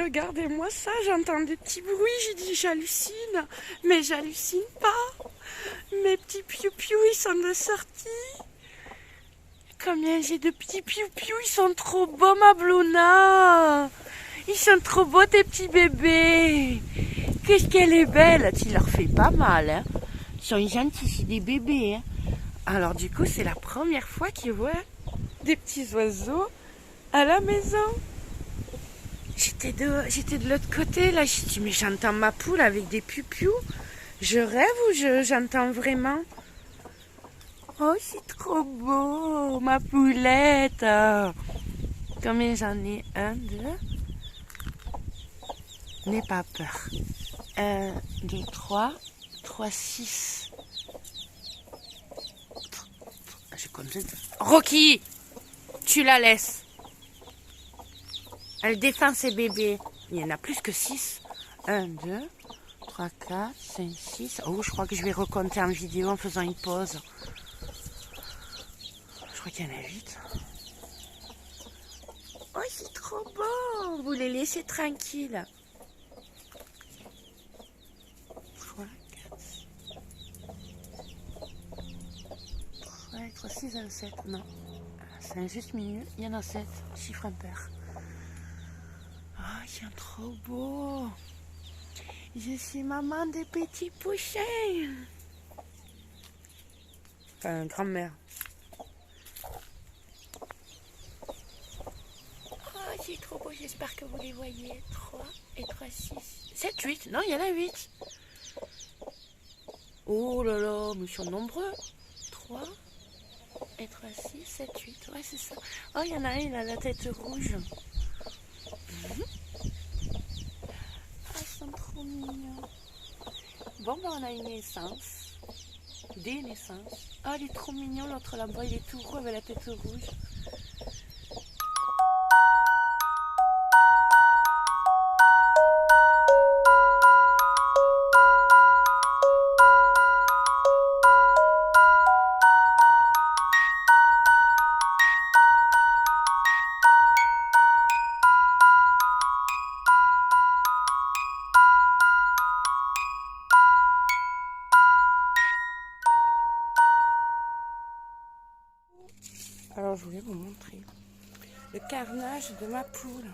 regardez-moi ça, j'entends des petits bruits, j'ai dit j'hallucine, mais j'hallucine pas. Mes petits piou-piou, ils sont de sortie. Combien j'ai de petits piou-piou, ils sont trop beaux, ma Bluna. Ils sont trop beaux, tes petits bébés. Qu'est-ce qu'elle est belle, tu leur fais pas mal, hein. Ils sont gentils, c'est des bébés, hein. Alors du coup, c'est la première fois qu'ils voient des petits oiseaux à la maison. J'étais de l'autre côté, là, j'ai dit, mais j'entends ma poule avec des piou-piou. Je rêve ou j'entends vraiment? Oh, c'est trop beau, ma poulette. Combien j'en ai? 1, 2. N'aie pas peur. 1, 2, 3. 3, 6. J'ai comme ça. Rocky, tu la laisses. Elle défend ses bébés. Il y en a plus que 6. 1, 2, 3, 4, 5, 6. Oh, je crois que je vais recompter en vidéo en faisant une pause. Je crois qu'il y en a 8. Oh, c'est trop beau. Vous les laissez tranquilles. 3, 4. 3, 6, 7. Non. C'est un juste milieu. Il y en a 7. Chiffre impair. Oh, ils sont trop beaux. Je suis maman des petits poussins. Enfin, grand-mère. Oh, c'est trop beau. J'espère que vous les voyez. 3 et 3, 6. 7, 8. Non, il y en a 8. Oh là là, mais ils sont nombreux. 3 et 3, 6, 7, 8. Ouais, c'est ça. Oh, il y en a un, il a la tête rouge. Ah, ils sont trop mignons. Bon, ben, on a une naissance. Des naissances. Ah, il est trop mignon, l'autre là-bas, il est tout roux avec la tête rouge. Alors, je voulais vous montrer le carnage de ma poule.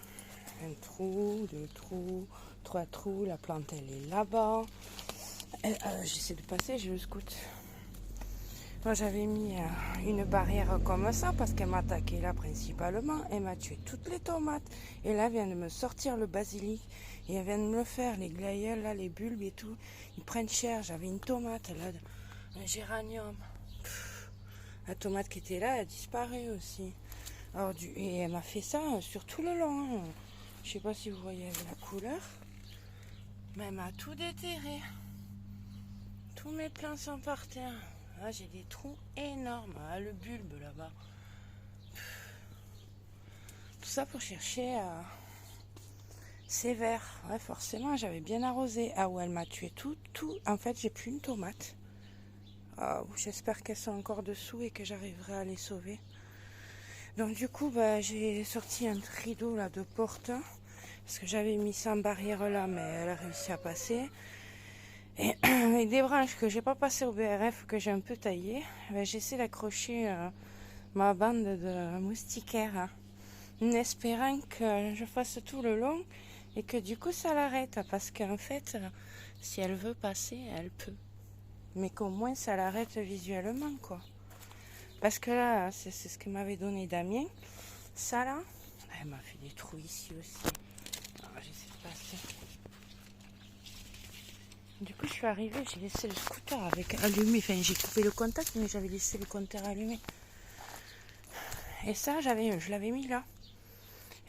Un trou, 2 trous, 3 trous, la plante elle est là-bas. J'essaie de passer, j'ai le scout. Moi j'avais mis une barrière comme ça parce qu'elle m'attaquait là principalement. Elle m'a tué toutes les tomates. Et là elle vient de me sortir le basilic. Et elle vient de me le faire, les glaïeuls là, les bulbes et tout. Ils prennent cher. J'avais une tomate là, un géranium. La tomate qui était là, elle a disparu aussi. Alors, et elle m'a fait ça sur tout le long. Hein. Je sais pas si vous voyez la couleur. Mais elle m'a tout déterré. Tous mes plants sont par terre. Ah, j'ai des trous énormes. Ah, le bulbe là-bas. Tout ça pour chercher ces vers. Ouais, forcément, j'avais bien arrosé. Ah ouais, elle m'a tué tout. En fait, j'ai plus une tomate. Oh, j'espère qu'elles sont encore dessous et que j'arriverai à les sauver. Donc du coup, j'ai sorti un rideau là de porte. Parce que j'avais mis ça en barrière là, mais elle a réussi à passer. Et avec des branches que j'ai pas passées au BRF, que j'ai un peu taillées, j'essaie d'accrocher ma bande de moustiquaires. Hein, en espérant que je fasse tout le long et que du coup ça l'arrête. Parce qu'en fait, si elle veut passer, elle peut. Mais qu'au moins ça l'arrête visuellement, quoi. Parce que là, c'est ce que m'avait donné Damien. Ça là, elle m'a fait des trous ici aussi. Alors, j'essaie de passer. Du coup, je suis arrivée, j'ai laissé le scooter avec allumé. Enfin, j'ai coupé le contact, mais j'avais laissé le compteur allumé. Et ça, je l'avais mis là.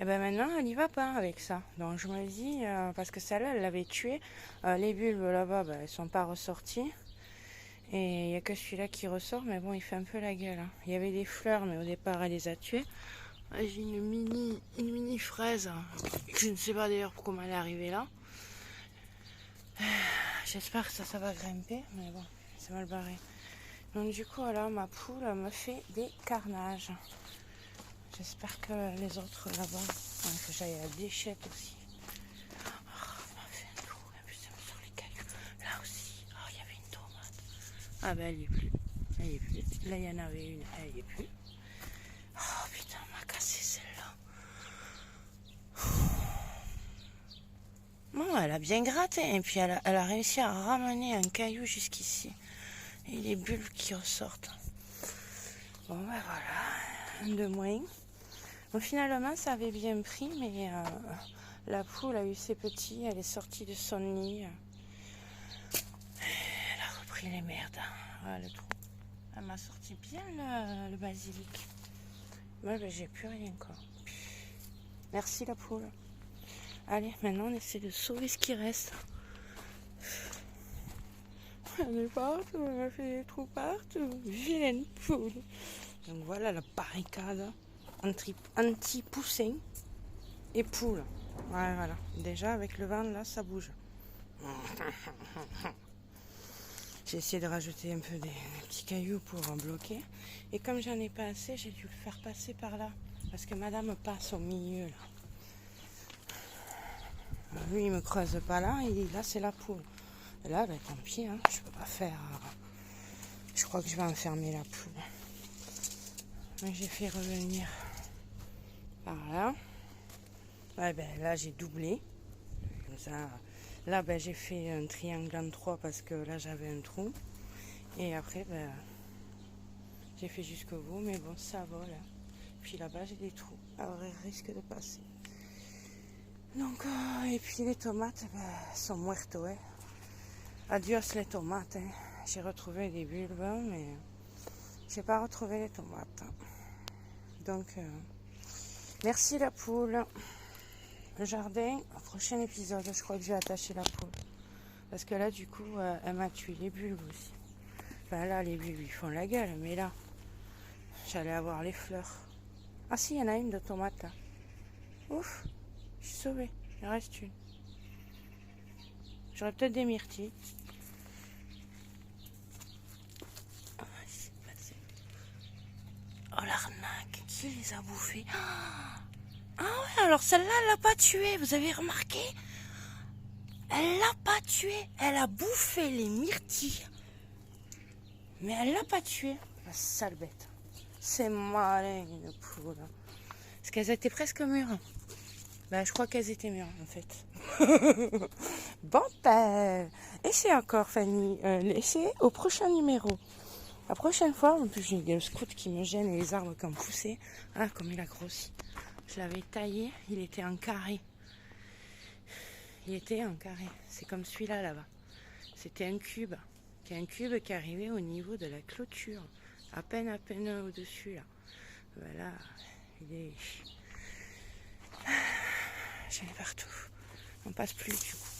Et ben maintenant, elle n'y va pas avec ça. Donc je me dis, parce que celle-là, elle l'avait tuée. Les bulbes là-bas, elles sont pas ressorties. Et il n'y a que celui-là qui ressort, mais bon, il fait un peu la gueule. Hein. Il y avait des fleurs, mais au départ, elle les a tuées. J'ai une mini fraise. Je ne sais pas d'ailleurs comment elle est arrivée là. J'espère que ça va grimper, mais bon, c'est mal barré. Donc du coup, alors, ma poule me fait des carnages. J'espère que les autres là-bas, il faut que j'aille à la déchette aussi. Ah ben elle y est plus. Elle y est plus. Là il y en avait une, elle y est plus. Oh putain, elle m'a cassé celle-là. Bon, elle a bien gratté et puis elle a réussi à ramener un caillou jusqu'ici. Et les bulles qui ressortent. Bon ben voilà, un de moins. Bon, finalement ça avait bien pris, mais la poule a eu ses petits, elle est sortie de son nid. Elle a repris les merdes. Voilà le trou. Elle m'a sorti bien le basilic. Moi ben, j'ai plus rien quoi. Merci la poule. Allez, maintenant on essaie de sauver ce qui reste. On est partout, on a fait des trous partout. Vilaine poule. Donc voilà la barricade anti-poussin et poule. Ouais, voilà. Déjà avec le vent là, ça bouge. J'ai essayé de rajouter un peu des petits cailloux pour bloquer. Et comme j'en ai pas assez, j'ai dû le faire passer par là. Parce que madame passe au milieu là. Lui il me creuse pas là et là c'est la poule. Et là ben, tant pis, hein, je peux pas faire. Je crois que je vais enfermer la poule. Donc j'ai fait revenir par là. Ouais, ben, là j'ai doublé. Comme ça. Là ben, j'ai fait un triangle en 3 parce que là j'avais un trou. Et après ben, j'ai fait jusqu'au bout, mais bon ça vole. Puis là-bas j'ai des trous. Alors il risque de passer. Donc et puis les tomates ben, sont muertes, ouais. Adios les tomates. Hein. J'ai retrouvé des bulbes, mais j'ai pas retrouvé les tomates. Donc merci la poule. Le jardin, au prochain épisode, je crois que je vais attacher la poule. Parce que là, du coup, elle m'a tué les bulbes aussi. Enfin là, les bulbes, ils font la gueule, mais là, j'allais avoir les fleurs. Ah si, il y en a une de tomate là. Ouf, je suis sauvée, il en reste une. J'aurais peut-être des myrtilles. Oh l'arnaque, qui les a bouffées? Ah ouais, alors celle-là, elle l'a pas tuée, vous avez remarqué? Elle l'a pas tuée, elle a bouffé les myrtilles. Mais elle l'a pas tuée, la sale bête. C'est malin une poule. Parce qu'elles étaient presque mûres. Ben, je crois qu'elles étaient mûres en fait. Bon ben, essayez encore Fanny, essayez au prochain numéro. La prochaine fois, en plus j'ai le scout qui me gêne et les arbres qui ont poussé. Ah comme il a grossi. Je l'avais taillé, il était en carré. Il était en carré. C'est comme celui-là là-bas. C'était un cube. Un cube qui arrivait au niveau de la clôture. À peine au-dessus là. Voilà. Il est. J'en ai partout. On passe plus du coup.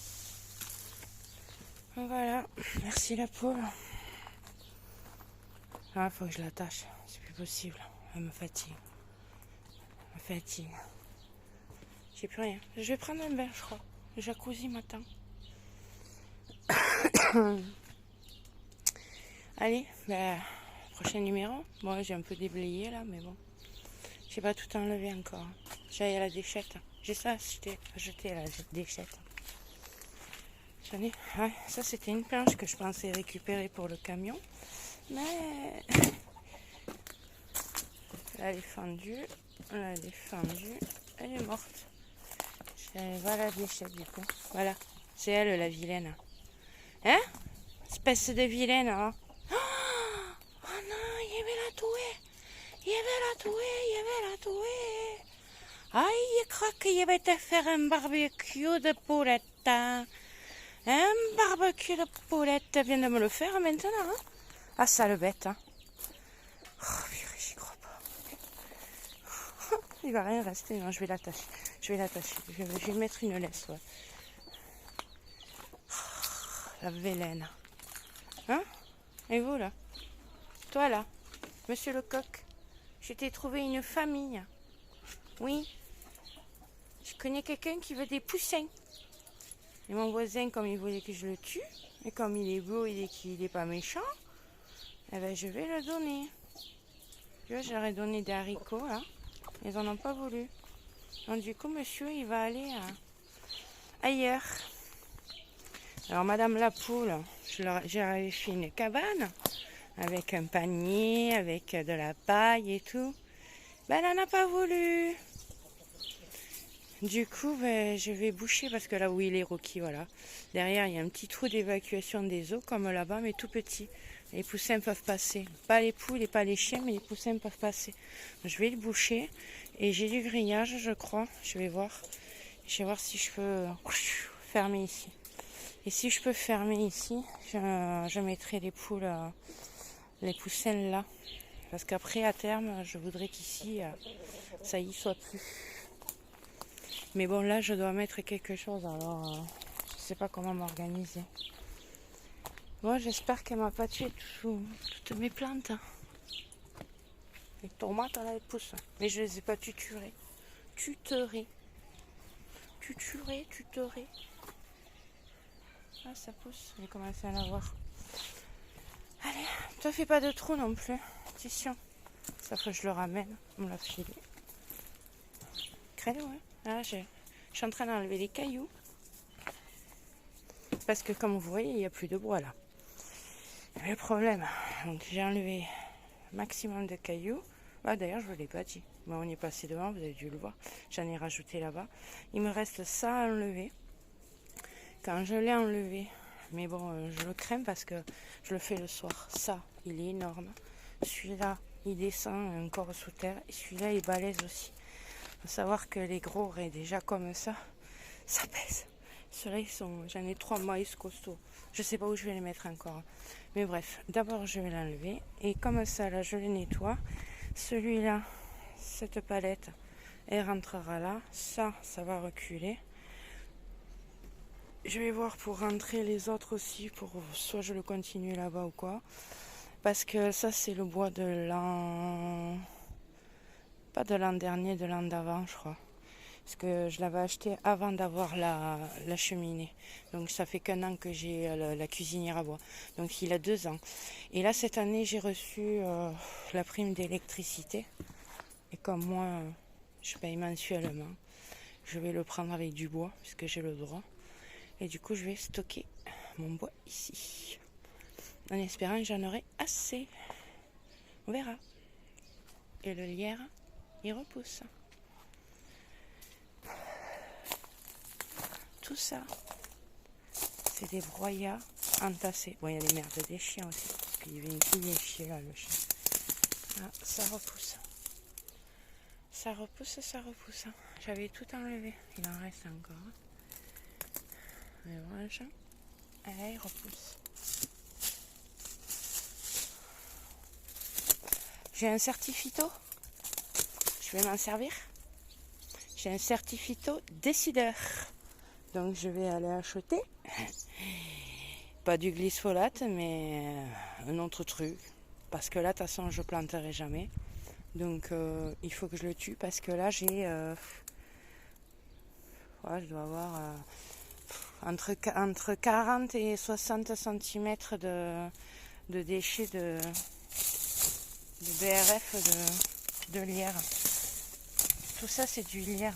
Donc voilà. Merci la poule. Ah, faut que je l'attache. C'est plus possible. Elle me fatigue. J'ai plus rien. Je vais prendre un bain, je crois. Le jacuzzi m'attend. Allez, ben, prochain numéro. Bon, j'ai un peu déblayé là, mais bon. J'ai pas tout enlevé encore. J'ai à la déchette. J'ai ça à jeter à la déchette. J'en ai. Ouais, ça c'était une planche que je pensais récupérer pour le camion. Mais là, elle est fendue. Là, elle est fendue. Elle est morte. Voilà la déchette du coup. Voilà. C'est elle la vilaine. Hein? Espèce de vilaine, hein? Oh non, il avait la tuer. Il avait la tuer. Aïe, je crois qu'il va te faire un barbecue de poulette. Hein? Un barbecue de poulette. Viens de me le faire maintenant. Hein? Ah, sale bête. Hein? Oh, purée, j'y crois pas. Il va rien rester. Non, je vais l'attacher. Je vais mettre une laisse. Ouais. Oh, la vilaine. Hein? Et vous là? Toi là? Monsieur le coq? Je t'ai trouvé une famille. Oui. Je connais quelqu'un qui veut des poussins. Et mon voisin, comme il voulait que je le tue, et comme il est beau et qu'il n'est pas méchant, eh ben, je vais le donner. Tu vois, j'aurais donné des haricots, là. Ils n'en ont pas voulu. Donc du coup, monsieur, il va aller ailleurs. Alors, madame la poule, j'avais fait une cabane. avec un panier, avec de la paille et tout. Ben, elle n'en a pas voulu. Du coup, ben, je vais boucher parce que là où il est Rocky, voilà. Derrière, il y a un petit trou d'évacuation des eaux, comme là-bas, mais tout petit. Les poussins peuvent passer. Pas les poules et pas les chiens, mais les poussins peuvent passer. Je vais le boucher. Et j'ai du grillage, je crois. Je vais voir. Je vais voir si je peux fermer ici. Et si je peux fermer ici, je mettrai les poules, les poussins là. Parce qu'après, à terme, je voudrais qu'ici, ça y soit plus. Mais bon, là, je dois mettre quelque chose, alors je sais pas comment m'organiser. Bon, j'espère qu'elle m'a pas tué toutes mes plantes. Les tomates, là, elles poussent. Mais je les ai pas tuturées. Tuterées. Ah, ça pousse. J'ai commencé à la voir. Allez, toi, fais pas de trou non plus. Attention. Ça faut que je le ramène. On me l'a filé. Credo, hein. Ah, je suis en train d'enlever les cailloux. Parce que comme vous voyez, il n'y a plus de bois là. Le problème, donc j'ai enlevé maximum de cailloux. Ah, d'ailleurs, je ne vous l'ai pas dit. Bon, on y est passé devant, vous avez dû le voir. J'en ai rajouté là-bas. Il me reste ça à enlever. Quand je l'ai enlevé, mais bon, je le crains parce que je le fais le soir. Ça, il est énorme. Celui-là, il descend encore sous terre. Et celui-là, il balèze aussi. Il faut savoir que les gros raies, déjà comme ça pèse. Ceux-là, j'en ai 3 maïs costauds. Je sais pas où je vais les mettre encore. Mais bref, d'abord, je vais l'enlever. Et comme ça, là, je les nettoie. Celui-là, cette palette, elle rentrera là. Ça va reculer. Je vais voir pour rentrer les autres aussi. Pour soit je le continue là-bas ou quoi. Parce que ça, c'est le bois de l'an... Pas de l'an dernier, de l'an d'avant, je crois. Parce que je l'avais acheté avant d'avoir la cheminée. Donc ça fait qu'un an que j'ai la cuisinière à bois. Donc il a 2 ans. Et là cette année j'ai reçu la prime d'électricité. Et comme moi je paye mensuellement, je vais le prendre avec du bois puisque j'ai le droit. Et du coup je vais stocker mon bois ici. En espérant que j'en aurai assez. On verra. Et le lierre, il repousse. Tout ça, c'est des broyats entassés. Bon, il y a des merdes des chiens aussi, parce qu'il est chier là, le chien. Ah, ça repousse. Ça repousse. J'avais tout enlevé. Il en reste encore. Mais voilà, là, il repousse. J'ai un certificat. Je vais m'en servir. J'ai un certificat décideur. Donc je vais aller acheter, pas du glyphosate, mais un autre truc. Parce que là, de toute façon, je planterai jamais. Donc il faut que je le tue parce que là, j'ai... je dois avoir entre 40 et 60 cm de déchets de BRF de lierre. Tout ça, c'est du lierre.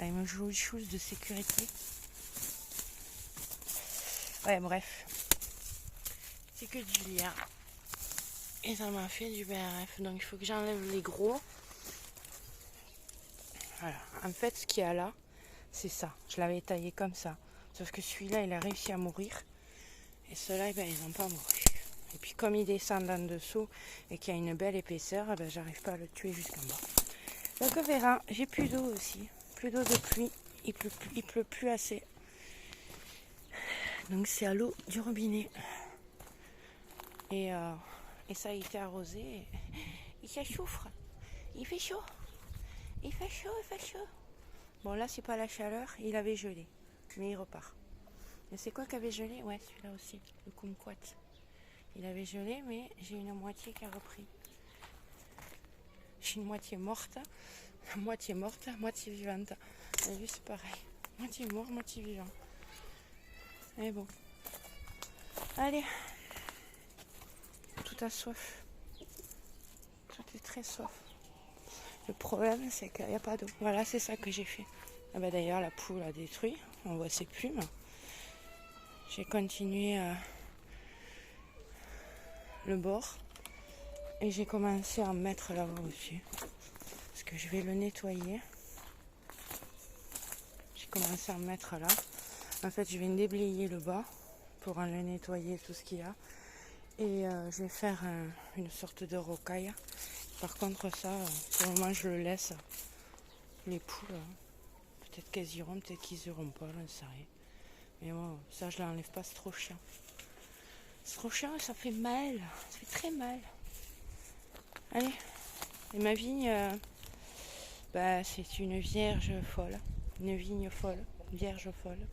Il me joue une chose de sécurité. Ouais, bref. C'est que du lierre. Et ça m'a fait du BRF. Donc il faut que j'enlève les gros. Voilà. En fait, ce qu'il y a là, c'est ça. Je l'avais taillé comme ça. Sauf que celui-là, il a réussi à mourir. Et ceux-là, ils n'ont pas mouru. Et puis comme il descend en dessous et qu'il y a une belle épaisseur, j'arrive pas à le tuer jusqu'en bas. Donc on verra. J'ai plus d'eau aussi. Plus d'eau de pluie. Il pleut plus assez. Donc c'est à l'eau du robinet. Et ça a été arrosé. Et ça souffre. Il fait chaud. Bon là c'est pas la chaleur. Il avait gelé. Mais il repart. Mais c'est quoi qui avait gelé? Ouais, celui-là aussi. Le kumquat. Il avait gelé, mais j'ai une moitié qui a repris. J'ai une moitié morte. Moitié vivante. Et lui c'est pareil. Moitié mort, moitié vivant. Mais bon. Allez. Tout a soif. Tout est très soif. Le problème c'est qu'il n'y a pas d'eau. Voilà, c'est ça que j'ai fait. Ah d'ailleurs la poule a détruit. On voit ses plumes. j'ai continué le bord et j'ai commencé à en mettre là-bas dessus parce que je vais le nettoyer. J'ai commencé à en mettre là. En fait, je vais déblayer le bas pour en le nettoyer tout ce qu'il y a et je vais faire une sorte de rocaille. Par contre, ça, pour le moment, je le laisse. Les poules, peut-être qu'elles iront, peut-être qu'ils iront pas, j'en sais rien. Mais moi, ça, je l'enlève pas, c'est trop chiant. C'est trop chiant et ça fait mal. Ça fait très mal. Allez. Et ma vigne, c'est une vierge folle. Une vigne folle. Vierge folle.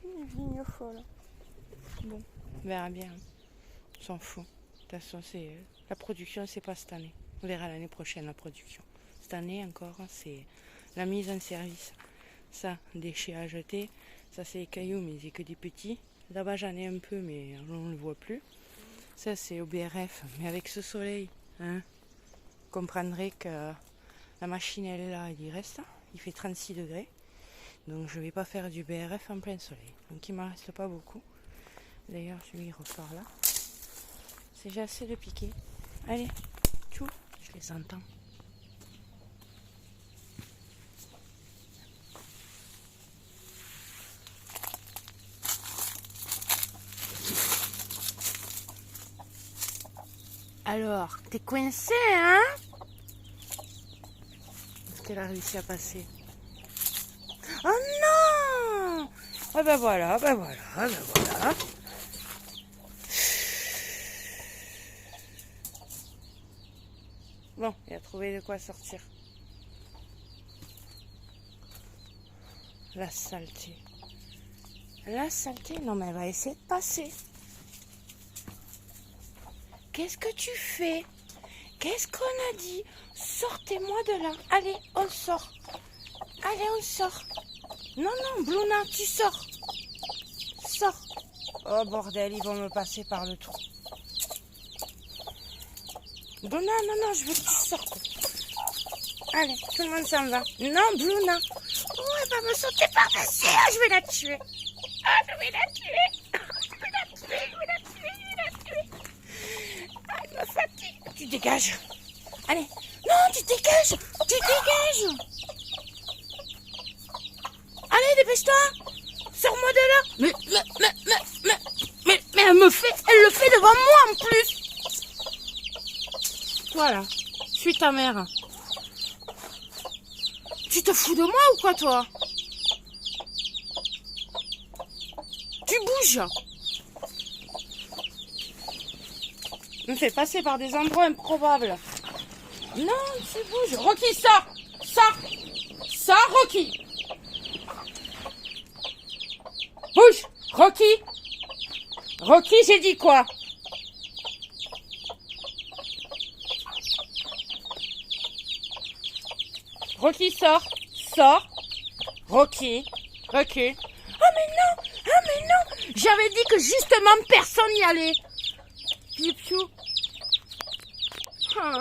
Une vigne folle. Bon, on verra bien. On s'en fout. De toute façon, la production, c'est pas cette année. On verra l'année prochaine la production. Cette année encore, c'est la mise en service. Ça, déchets à jeter. Ça, c'est les cailloux, mais c'est que des petits. Là-bas, j'en ai un peu, mais on ne le voit plus. Ça, c'est au BRF. Mais avec ce soleil, vous comprendrez que la machine, elle est là, elle y reste. Il fait 36 degrés. Donc, je ne vais pas faire du BRF en plein soleil. Donc, il ne m'en reste pas beaucoup. D'ailleurs, lui, il repart là. C'est déjà assez de piquer. Allez, tchou, je les entends. Alors, t'es coincé, hein? Est-ce qu'elle a réussi à passer? Oh non! Ah ben voilà, ben voilà, ben voilà. Bon, il a trouvé de quoi sortir. La saleté. La saleté, non mais elle va essayer de passer. Qu'est-ce que tu fais? Qu'est-ce qu'on a dit? Sortez-moi de là. Allez, on sort. Allez, on sort. Non, non, Bluna, tu sors. Sors. Oh bordel, ils vont me passer par le trou. Bluna, non, je veux que tu sortes. Allez, tout le monde s'en va. Non, Bluna. Oh, elle va me sauter par-dessus. Ah, je vais la tuer. Ah, je vais la tuer. Je vais la tuer, je vais la tuer, je vais la tuer. Ah, elle me fatigue. Tu dégages. Allez. Non, tu dégages. Tu dégages. Allez, dépêche-toi. Sors-moi de là. Mais elle le fait devant moi en plus. Voilà. Je suis ta mère. Tu te fous de moi ou quoi, toi? Tu bouges. Me fais passer par des endroits improbables. Non, tu bouges. Rocky, sors. Sors. Sors, Rocky. Bouge. Rocky. Rocky, j'ai dit quoi? Rocky, sors. Sors. Rocky. Recule. Oh mais non. Ah mais non. J'avais dit que justement personne n'y allait. Piu piu. Oh,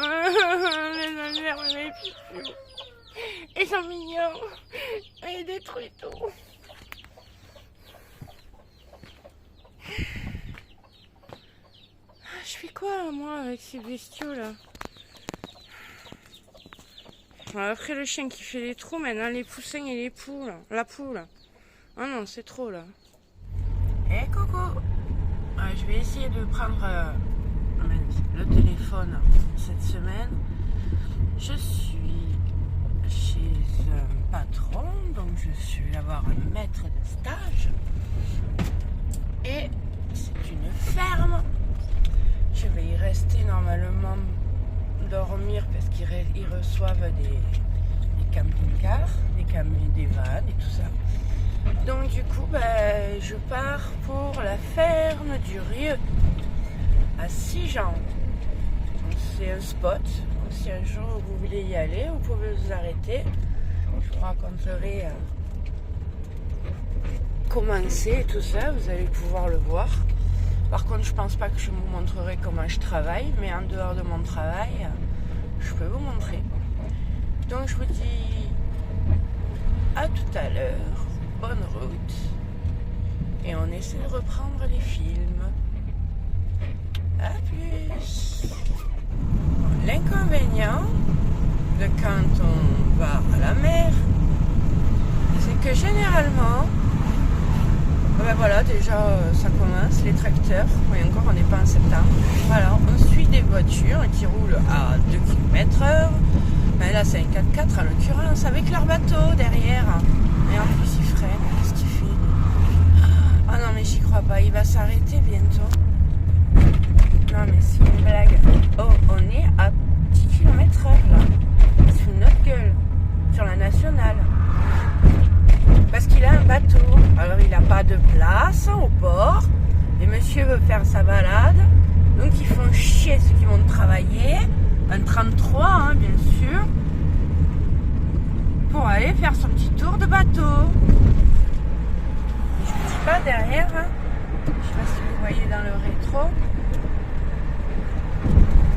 les piou. Ils sont mignons. Ils détruisent tout. Je fais quoi moi avec ces bestiaux là? Après le chien qui fait les trous, maintenant les poussins et les poules. La poule. Ah non, c'est trop là. Eh coucou. Je vais essayer de prendre le téléphone cette semaine. Je suis chez un patron, donc je suis avoir un maître de stage. Et c'est une ferme. Je vais y rester normalement dormir parce qu'ils reçoivent des camping-cars, des vannes et tout ça. Donc du coup, je pars pour la ferme du Rieu à Sigean. C'est un spot. Si un jour vous voulez y aller, vous pouvez vous arrêter. Je vous raconterai comment c'est et tout ça. Vous allez pouvoir le voir. Par contre, je pense pas que je vous montrerai comment je travaille, mais en dehors de mon travail, je peux vous montrer. Donc je vous dis à tout à l'heure, bonne route Et on essaie de reprendre les films. À plus. Bon, l'inconvénient de quand on va à la mer, c'est que généralement, ben voilà, déjà ça commence, les tracteurs, oui encore on n'est pas en septembre, voilà, on suit des voitures qui roulent à 2 km/h, mais là c'est un 4x4 en l'occurrence, avec leur bateau derrière, et en plus il freine, qu'est-ce qu'il fait? Ah non mais j'y crois pas, il va s'arrêter bientôt. Non mais c'est une blague. Oh, on est à 10 km/h là, sous notre gueule, sur la nationale. Parce qu'il a un bateau. Alors il n'a pas de place au port. Et monsieur veut faire sa balade. Donc ils font chier ceux qui vont travailler. Un 33 hein, bien sûr. Pour aller faire son petit tour de bateau. Et je ne dis pas derrière. Hein. Je ne sais pas si vous voyez dans le rétro.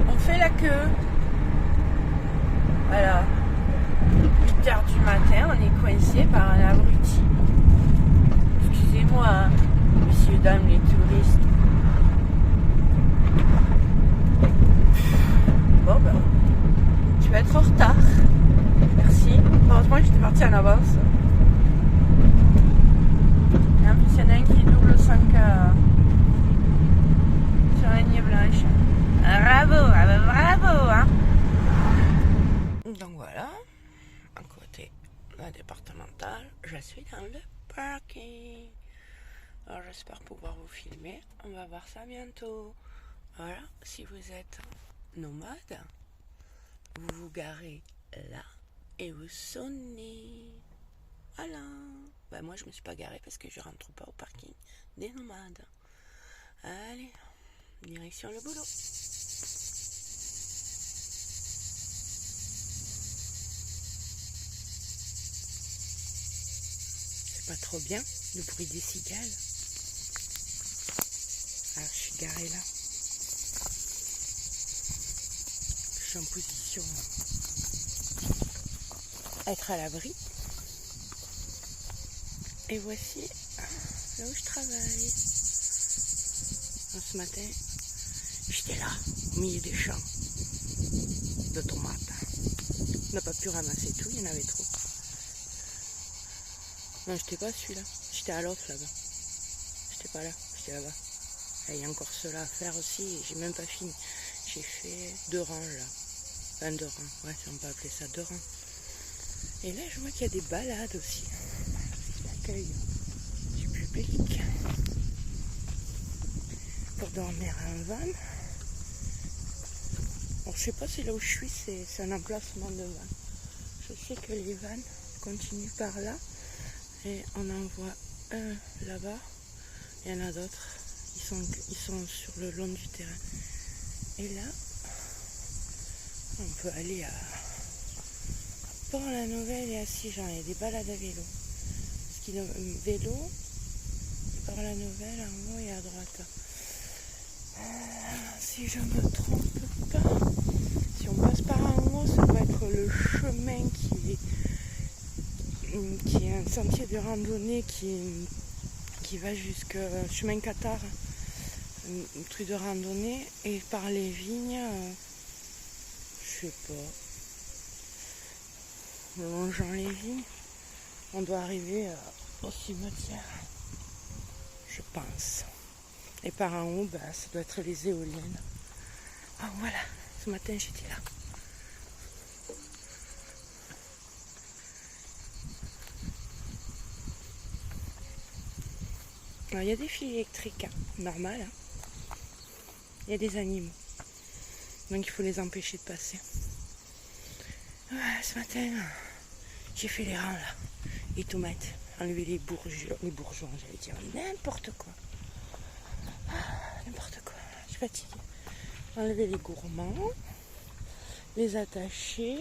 On fait la queue. Voilà. 8h du matin, on est coincé par un abruti. Excusez-moi, hein, messieurs, dames, les touristes. Bon ben, tu vas être en retard. Merci. Heureusement que j'étais partie en avance. Et en plus, il y en a un qui double 5 sur la ligne blanche. Bravo, bravo, hein. Donc voilà. Côté la départementale, je suis dans le parking. Alors j'espère pouvoir vous filmer. On va voir ça bientôt. Voilà, si vous êtes nomade, vous vous garez là et vous sonnez. Voilà. Ben moi je me suis pas garée parce que je rentre pas au parking des nomades. Allez, direction le boulot. Pas trop bien, le bruit des cigales. Alors je suis garée là. Je suis en position à être à l'abri. Et voici là où je travaille. Alors, ce matin, j'étais là, au milieu des champs de tomates. On n'a pas pu ramasser tout, il y en avait trop. Non, j'étais pas celui-là. J'étais à l'autre là-bas. J'étais pas là, j'étais là-bas. Il y a encore cela à faire aussi et j'ai même pas fini. J'ai fait 2 rangs là. Enfin 2 rangs, ouais, si on peut appeler ça 2 rangs. Et là, je vois qu'il y a des balades aussi. C'est l'accueil du public. Pour dormir en van. Bon, je sais pas si là où je suis, c'est un emplacement de van. Je sais que les vannes continuent par là. Et on en voit un là-bas, il y en a d'autres, ils sont sur le long du terrain. Et là, on peut aller à Port-la-Nouvelle et à Sigean, il y a des balades à vélo. Parce qu'il y a un vélo, Port-la-Nouvelle en haut et à droite. Si je ne me trompe pas, si on passe par en haut, ça doit être le chemin qui est un sentier de randonnée qui va jusqu'au chemin Qatar, un truc de randonnée, et par les vignes, je sais pas, longeant les vignes, on doit arriver au cimetière, je pense. Et par en haut, ça doit être les éoliennes. Ah voilà, ce matin j'étais là. Alors, il y a des fils électriques, hein, normal. Hein. Il y a des animaux. Donc il faut les empêcher de passer. Ce matin, j'ai fait les rangs là. Les tomates, enlever les bourgeons, j'allais dire n'importe quoi. N'importe quoi, je suis fatiguée. Enlever les gourmands, les attacher.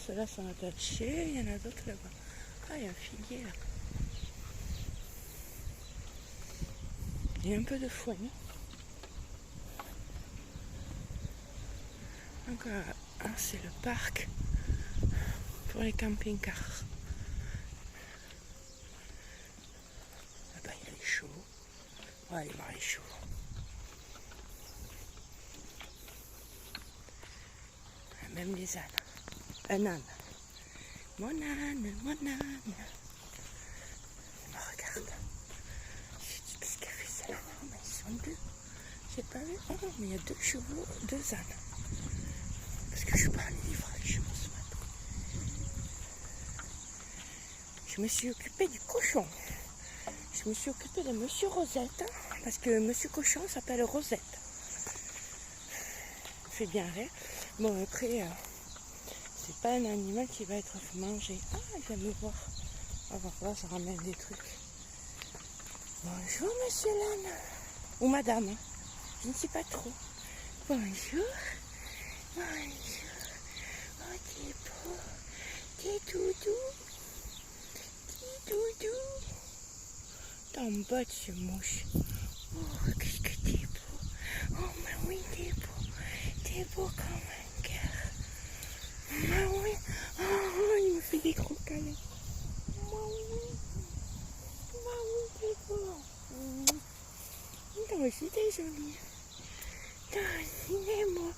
Ceux-là sont attachés, il y en a d'autres là-bas. Ah, il y a un figuier là. Il y a un peu de foin. Donc, c'est le parc pour les camping-cars. Là-bas, il y a les chevaux. On va aller voir les chevaux. Même les ânes. Un âne. Mon âne, mon âne. Il me regarde. Qu'est-ce qu'elle fait celle-là? Oh, mais ils sont deux. J'ai pas vu. Oh, mais il y a 2 chevaux, 2 ânes. Parce que je suis pas allée livrer les chevaux ce matin. Je me suis occupée du cochon. Je me suis occupée de Monsieur Rosette. Hein, parce que Monsieur Cochon s'appelle Rosette. Ça fait bien rire. Bon, après, c'est pas un animal qui va être mangé. Ah, il vient me voir. On va voir, je ramène des trucs. Bonjour, monsieur l'âne. Ou madame. Hein. Je ne sais pas trop. Bonjour. Bonjour. Oh, t'es beau. T'es doudou. T'es doudou. T'en bas de ce mouche. Oh, qu'est-ce que t'es beau. Oh, mais oui, t'es beau. T'es beau comme un cœur. Ah oui. Oh, il me fait des gros câlins. Ah oui. Ah oui, t'es beau. Toi aussi, t'es jolie. Toi aussi, moi.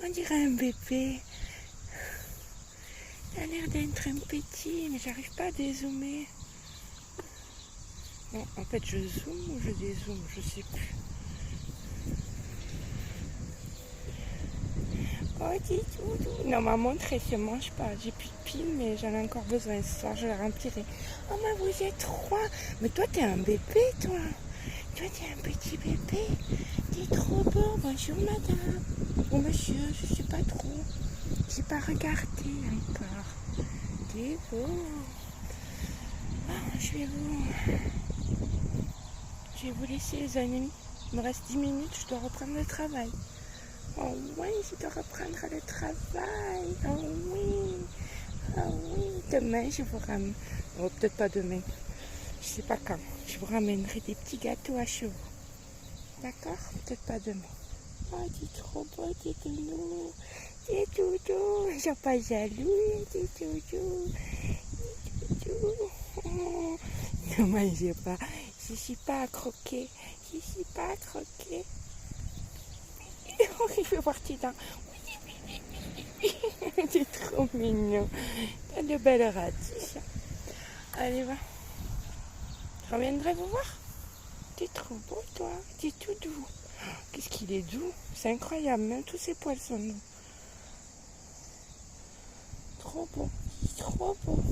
On dirait un bébé. T'as l'air d'être un petit, mais j'arrive pas à dézoomer. Non, en fait, je zoome ou je dézoome, je sais plus. Oh, dis tout. Non, ma montre, elle se mange pas. J'ai plus de piles, mais j'en ai encore besoin. Ce soir, je la remplirai. Oh, mais vous êtes 3. Mais toi, t'es un bébé, toi. Toi, t'es un petit bébé. T'es trop beau. Bonjour, madame. Ou monsieur, je sais pas trop. J'ai pas regardé encore. T'es beau. Ah, je vais vous laisser, les amis. Il me reste 10 minutes, je dois reprendre le travail. Oh oui, je dois reprendre le travail. Oh oui. Oh oui. Demain, je vous ramène. Oh, peut-être pas demain. Je sais pas quand. Je vous ramènerai des petits gâteaux à chevaux. D'accord? Peut-être pas demain. Oh, t'es trop beau, t'es doudou. T'es doudou. Je suis pas jaloux. T'es doudou. T'es doudou. Oh. Ne mangez pas. Je suis pas à croquer. Je suis pas à croquer. Oh, il fait voir tes dents. T'es trop mignon. T'as de belles ratiches. Allez, va. Je reviendrai vous voir. T'es trop beau, toi. T'es tout doux. Qu'est-ce qu'il est doux. C'est incroyable. Même tous ses poils sont doux. Trop beau. Trop beau.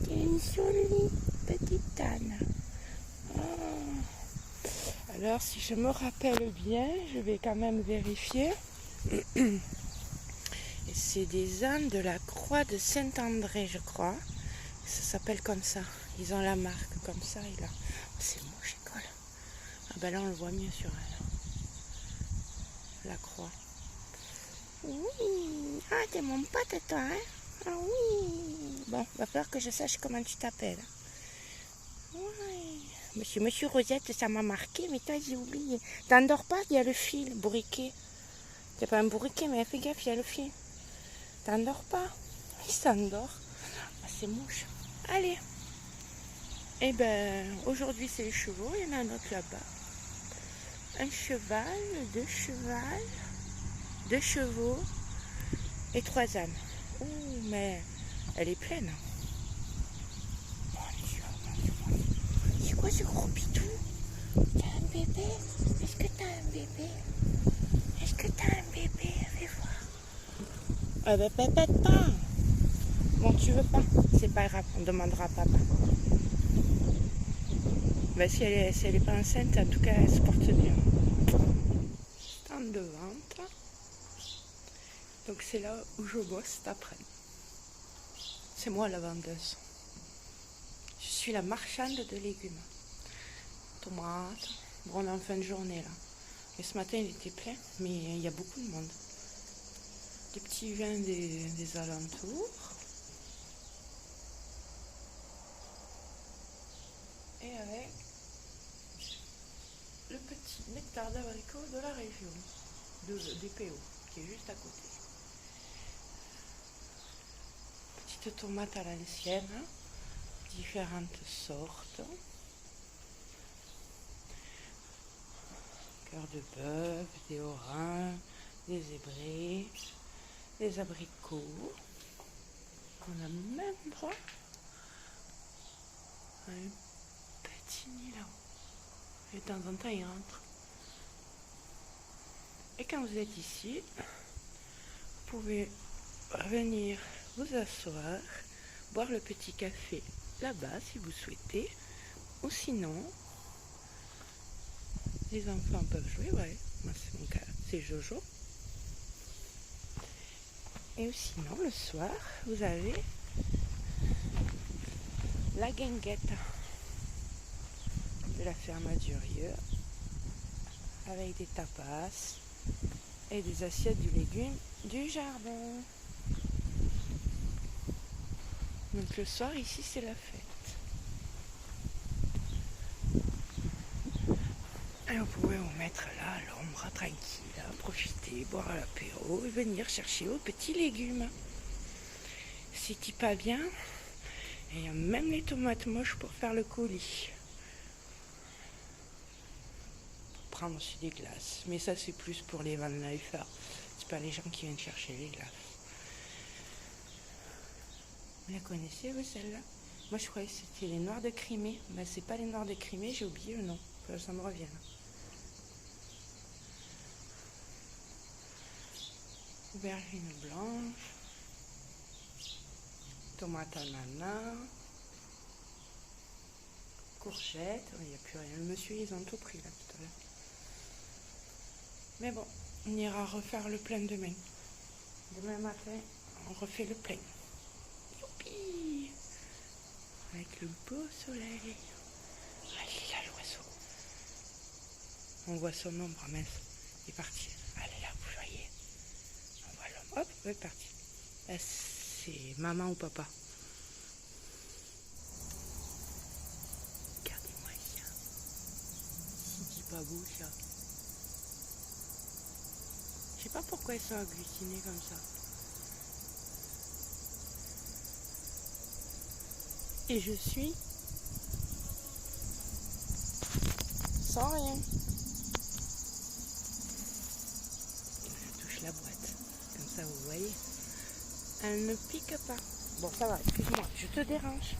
T'es une jolie petite âne. Oh. Alors, si je me rappelle bien, je vais quand même vérifier. Et c'est des ânes de la Croix de Saint-André, je crois. Ça s'appelle comme ça. Ils ont la marque comme ça. Et là. Oh, c'est moche, école. Ah ben là, on le voit mieux sur elle. La croix. Oui. Ah, t'es mon pote, toi, hein? Ah oui. Bon, va falloir que je sache comment tu t'appelles. Oui. Monsieur Rosette, ça m'a marqué, mais toi, j'ai oublié. T'endors pas, il y a le fil, bourriquet. C'est pas un bourriquet, mais fais gaffe, il y a le fil. T'endors pas? Il s'endort. Ah, c'est mouche. Allez. Eh ben, aujourd'hui, c'est les chevaux. Il y en a un autre là-bas. Un cheval, 2 chevals, 2 chevaux et 3 ânes. Ouh, mais elle est pleine. Mon Dieu, mon Dieu, mon Dieu. C'est quoi ce gros bidou? T'as un bébé? Est-ce que t'as un bébé? Est-ce que t'as un bébé? Fais voir. Ah ben, peut-être pas. Bon, tu veux pas? C'est pas grave, on demandera à papa. Ben, si elle est pas enceinte, en tout cas, elle se porte bien. Stand de vente. Donc c'est là où je bosse cet après. C'est moi la vendeuse. Je suis la marchande de légumes. Tomates. Bon, on est en fin de journée là. Et ce matin il était plein, mais il y a beaucoup de monde. Des petits vins des alentours. Et avec le petit nectar d'abricot de la région, des PO, qui est juste à côté. Petite tomate à l'ancienne, différentes sortes. cœur de bœuf, des orins, des zébrés, des abricots. On a même droit à un petit nid là-haut. Et de temps en temps, il rentre. Et quand vous êtes ici, vous pouvez venir vous asseoir, boire le petit café là-bas si vous souhaitez. Ou sinon, les enfants peuvent jouer, ouais. Moi, c'est mon cas, c'est Jojo. Et sinon, le soir, vous avez la guinguette de la ferme Durieux avec des tapas et des assiettes du légume du jardin. Donc le soir, ici, c'est la fête. Et vous pouvez vous mettre là à l'ombre, tranquille, à profiter, boire à l'apéro et venir chercher vos petits légumes. C'est pas bien. Et il y a même les tomates moches pour faire le colis. Pour prendre aussi des glaces. Mais ça, c'est plus pour les van lifers. C'est pas les gens qui viennent chercher les glaces. Vous la connaissez, vous, celle-là? Moi, je croyais que c'était les Noirs de Crimée. Ben, c'est pas les Noirs de Crimée, j'ai oublié le nom. Ça me revient. Aubergine blanche. Tomate ananas. Courgettes. Il n'y a plus rien. Le monsieur, ils ont tout pris là tout à l'heure. Mais bon, on ira refaire le plein demain. Demain matin, on refait le plein. Youpi! Avec le beau soleil. Allez là, l'oiseau. On voit son ombre, mince. Il est parti. Allez là, vous voyez. On voit l'ombre. Hop, il est parti. Là, c'est maman ou papa. Regardez-moi ça. C'est dit pas beau ça. Je sais pas pourquoi ils sont agglutinés comme ça. Et je suis sans rien. Je touche la boîte. Comme ça, vous voyez. Elle ne pique pas. Bon, ça va, excuse-moi, je te dérange.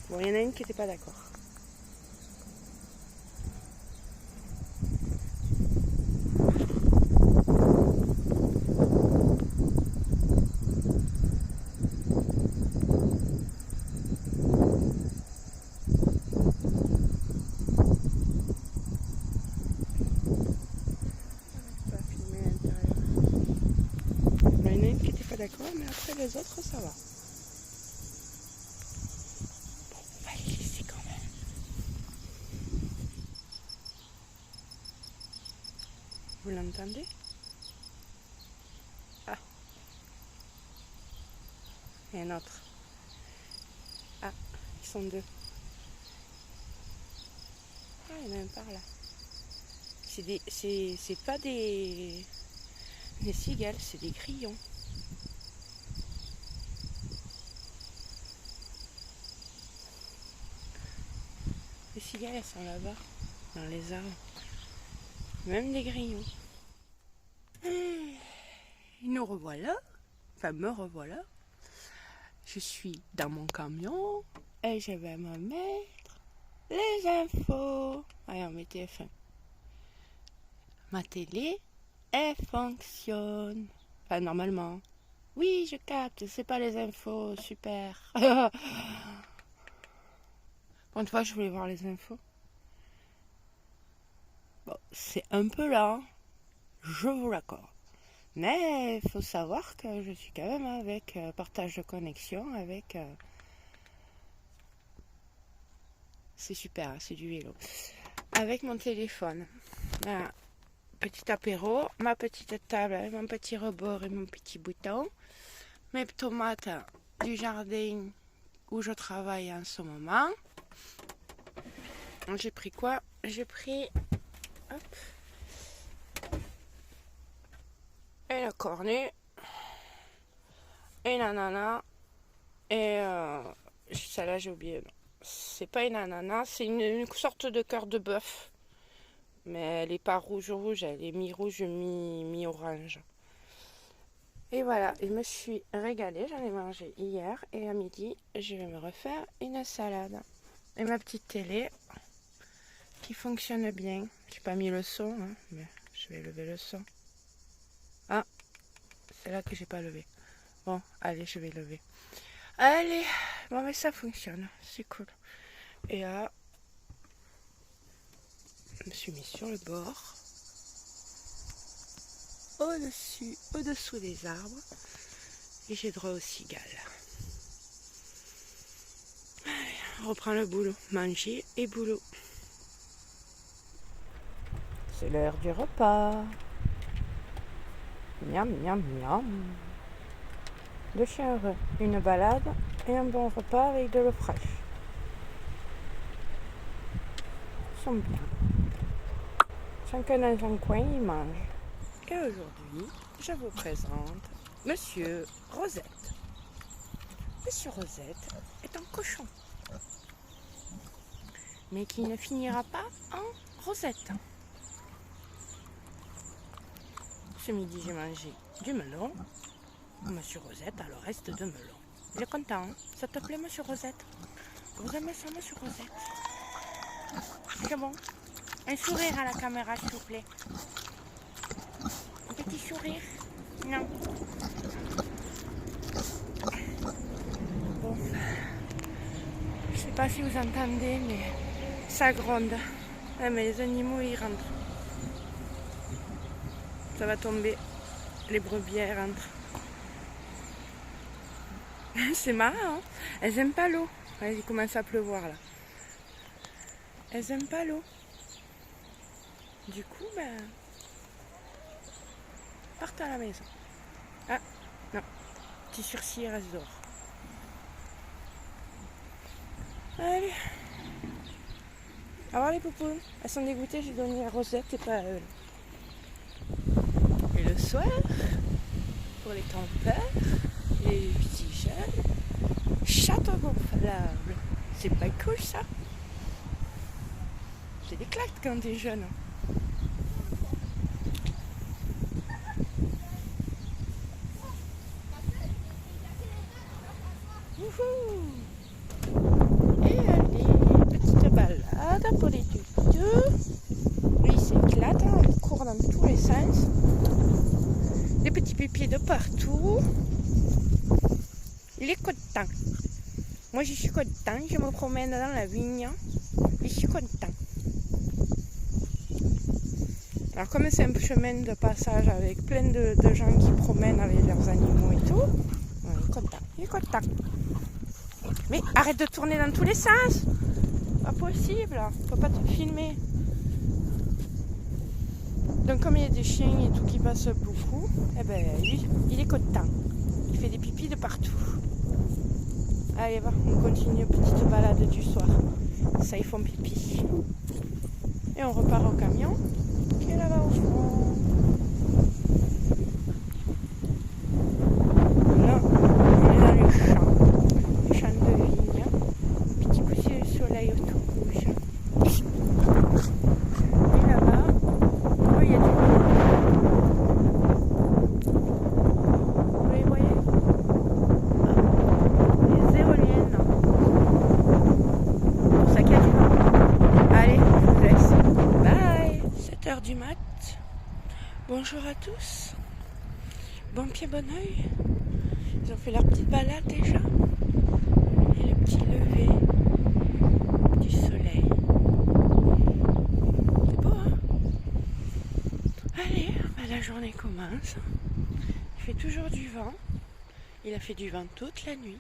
Bon, il y en a une qui n'était pas d'accord. D'accord, mais après les autres, ça va. Bon, on va les laisser quand même. Vous l'entendez? Ah. Et un autre. Ah, ils sont deux. Ah, il y en a un par là. C'est pas des cigales, c'est des grillons. Les cigales, elles sont là-bas, dans les arbres. Même des grillons. Et nous revoilà. Enfin, me revoilà. Je suis dans mon camion et je vais me mettre les infos. Allez, on met TF1. Ma télé, elle fonctionne. Enfin, normalement. Oui, je capte, c'est pas les infos, super. Pour une fois, je voulais voir les infos. Bon, c'est un peu lent, je vous l'accorde. Mais il faut savoir que je suis quand même avec partage de connexion, avec... c'est super, hein, c'est du vélo. Avec mon téléphone. Voilà. Petit apéro, ma petite table avec mon petit rebord et mon petit bouton. Mes tomates du jardin où je travaille en ce moment. J'ai pris quoi? J'ai pris hop, une cornue, une ananas et celle-là j'ai oublié. C'est pas une ananas, c'est une sorte de cœur de bœuf Mais elle n'est pas rouge, elle est mi-rouge, mi-orange. Et voilà, je me suis régalée, j'en ai mangé hier. Et à midi, je vais me refaire une salade. Et ma petite télé qui fonctionne bien. J'ai pas mis le son, hein, mais je vais lever le son. Ah, c'est là que j'ai pas levé. Bon, allez, je vais lever. Allez, bon mais ça fonctionne, c'est cool. Et là, je me suis mis sur le bord, au-dessous des arbres, et j'ai droit aux cigales. Allez, on reprend le boulot, manger et boulot. C'est l'heure du repas. Miam, miam, miam. Deux chiens heureux, une balade et un bon repas avec de l'eau fraîche. Ils sont bien. Chacun dans un coin, il mange. Et aujourd'hui, je vous présente Monsieur Rosette. Monsieur Rosette est un cochon, mais qui ne finira pas en Rosette. Ce midi, j'ai mangé du melon. Monsieur Rosette a le reste de melon. Il est content, hein? Ça te plaît, Monsieur Rosette? Vous aimez ça, Monsieur Rosette? C'est bon? Un sourire à la caméra, s'il vous plaît. Un petit sourire? Non. Bon. Je sais pas si vous entendez, mais ça gronde. Ah, mais les animaux, ils rentrent. Ça va tomber. Les brebis, elles rentrent. C'est marrant, hein? Elles aiment pas l'eau. Il commence à pleuvoir, là. Elles aiment pas l'eau. Du coup, partent à la maison. Ah, non. Petit sursis, il reste dehors. Allez. Au revoir les poupounes. Elles sont dégoûtées, j'ai donné à Rosette et pas à eux. Et le soir, pour les campeurs, les petits jeunes, château gonflable. C'est pas cool ça? C'est des claques quand t'es jeune. Et allez, petite balade pour les tutous. Lui il s'éclate, hein, il court dans tous les sens. Des petits pépis de partout. Il est content. Moi je suis content, je me promène dans la vigne. Je suis content. Alors comme c'est un chemin de passage avec plein de gens qui promènent avec leurs animaux et tout, il est content, il est content. Mais arrête de tourner dans tous les sens. Pas possible, on peut pas te filmer. Donc comme il y a des chiens et tout qui passent beaucoup, eh ben lui, il est content. Il fait des pipis de partout. Allez, va, on continue, petite balade du soir. Ça, ils font pipi. Et on repart au camion qui est là-bas au fond. Là, on est dans le champ de vigne. Petit coucher de soleil au tout rouge. Et là-bas, oh, il y a du monde. Vous les voyez? Les éoliennes. C'est pour ça qu'il y a du monde. Allez, je vous laisse. Bye. 7h du mat. Bonjour à tous. Bon pied, bon oeil. Ils ont fait leur petite balade déjà. Et le petit lever du soleil. C'est beau, hein? Allez, la journée commence. Il fait toujours du vent. Il a fait du vent toute la nuit.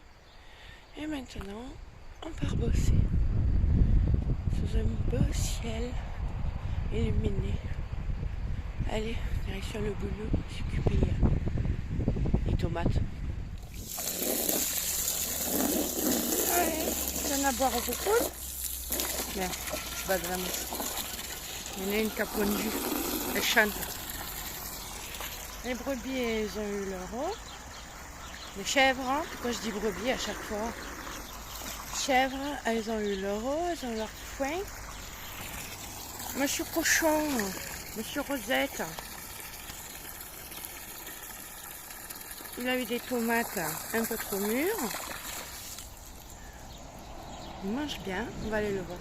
Et maintenant, on part bosser. Sous un beau ciel illuminé. Allez, direction le boulot, s'occuper des tomates. Allez, il y en a à boire beaucoup. Merde, je bats de la mousse. Il y en a une qui a pondu. Elle chante. Les brebis, elles ont eu leur eau. Les chèvres, hein, pourquoi je dis brebis à chaque fois? Chèvres, elles ont eu leur eau, elles ont leur foin. Monsieur Cochon, Monsieur Rosette, il a eu des tomates un peu trop mûres. Il mange bien, on va aller le voir.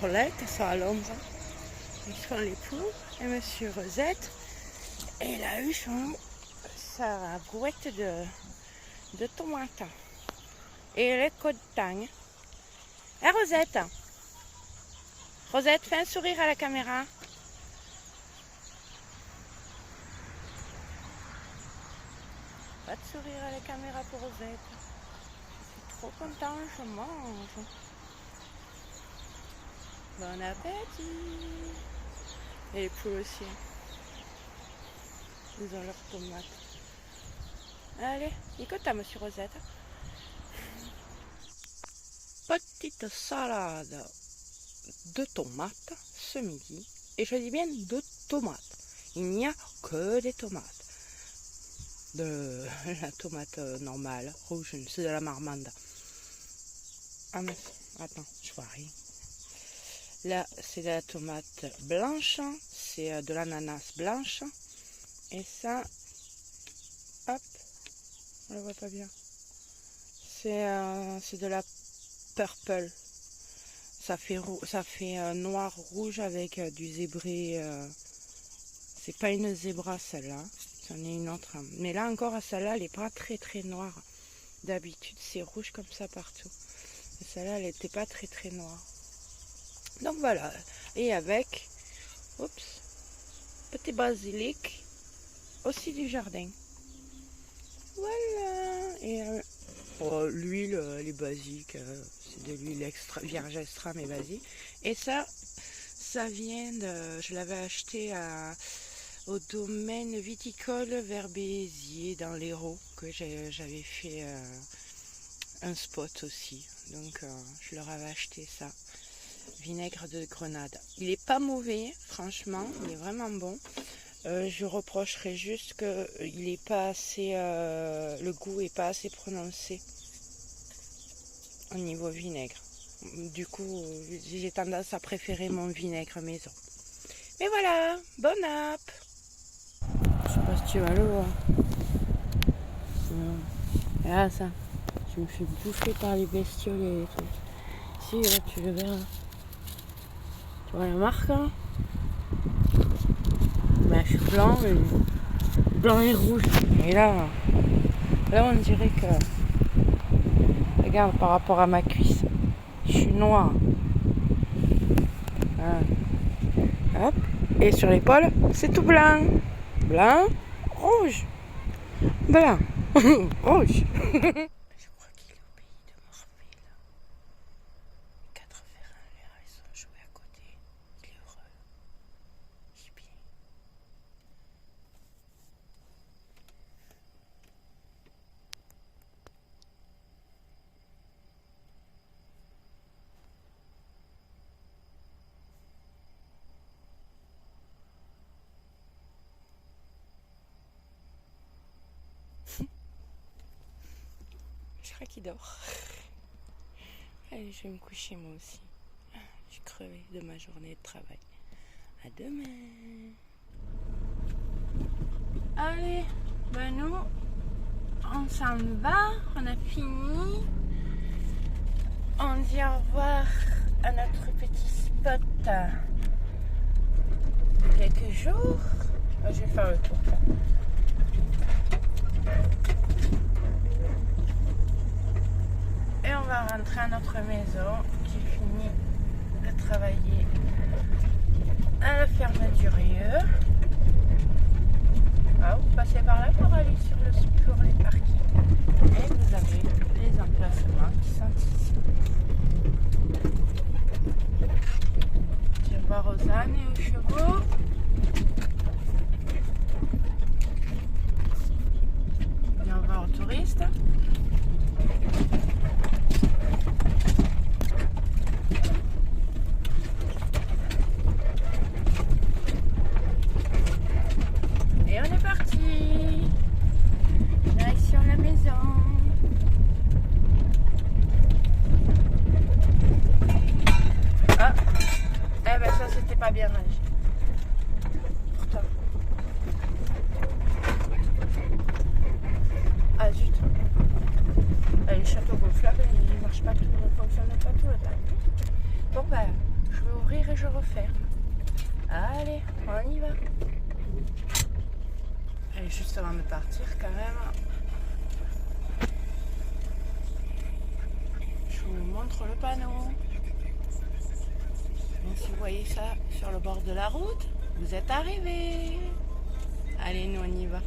Paulette, elles sont à l'ombre. Ils font les poux. Et Monsieur Rosette, il a eu sa brouette de tomates. Et les content. Et Rosette, Rosette, fais un sourire à la caméra. Pas de sourire à la caméra pour Rosette. Je suis trop content, je mange. Bon appétit. Et les poules aussi. Ils ont leurs tomates. Allez, écoute à Monsieur Rosette. Petite salade de tomates ce midi. Et je dis bien de tomates. Il n'y a que des tomates. De la tomate normale, rouge, c'est de la marmande. Ah mais attends, je vois rien. Là, c'est de la tomate blanche, c'est de l'ananas blanche. Et ça, hop, on le voit pas bien. C'est de la purple. Ça fait noir rouge avec du zébré. C'est pas une zébra celle-là, c'en est une autre. Mais là encore, celle-là, elle est pas très très noire. D'habitude, c'est rouge comme ça partout. Et celle-là, elle était pas très très noire. Donc voilà, et avec, oups, petit basilic, aussi du jardin. Voilà, et l'huile, elle est basique, c'est de l'huile extra, vierge extra mais basique. Et ça vient de, je l'avais acheté au domaine viticole vers Béziers dans l'Hérault, que j'avais fait un spot aussi. Donc je leur avais acheté ça. Vinaigre de grenade. Il est pas mauvais, franchement, il est vraiment bon. Je reprocherais juste que il est pas assez, le goût est pas assez prononcé au niveau vinaigre. Du coup, j'ai tendance à préférer mon vinaigre maison. Mais voilà, bon app. Je sais pas si tu vas le voir. Ah ça, je me fais bouffer par les bestioles et les trucs. Si, là, tu le verras. Tu vois la marque hein? Ben, je suis blanc et rouge. Et là on dirait que, regarde par rapport à ma cuisse, je suis noire. Voilà. Hop. Et sur l'épaule, c'est tout blanc. Blanc, rouge. Blanc, rouge. Je crois qu'il est au pays de Morphée là. 4 fers ils sont joués à côté. Il est heureux. Je suis bien. Je crois qu'il dort. Allez, je vais me coucher moi aussi. Je suis crevée de ma journée de travail. À demain. Allez, ben nous, on s'en va. On a fini. On dit au revoir à notre petit spot. Quelques jours. Je vais faire le tour. Et on va rentrer à notre maison. J'ai fini de travailler à la ferme du Rieu. Ah, vous passez par là pour aller sur les parkings. Et vous avez les emplacements qui sont ici. Je vais voir aux ânes et aux chevaux. Et on va aux touristes. les châteaux gonflables, ils ne marchent pas tout, ne fonctionnent pas tout le temps. Bon ben, je vais ouvrir et je referme. Allez, on y va. Et juste avant de partir quand même, je vous montre le panneau. Donc, si vous voyez ça sur le bord de la route, vous êtes arrivés. Allez, nous on y va.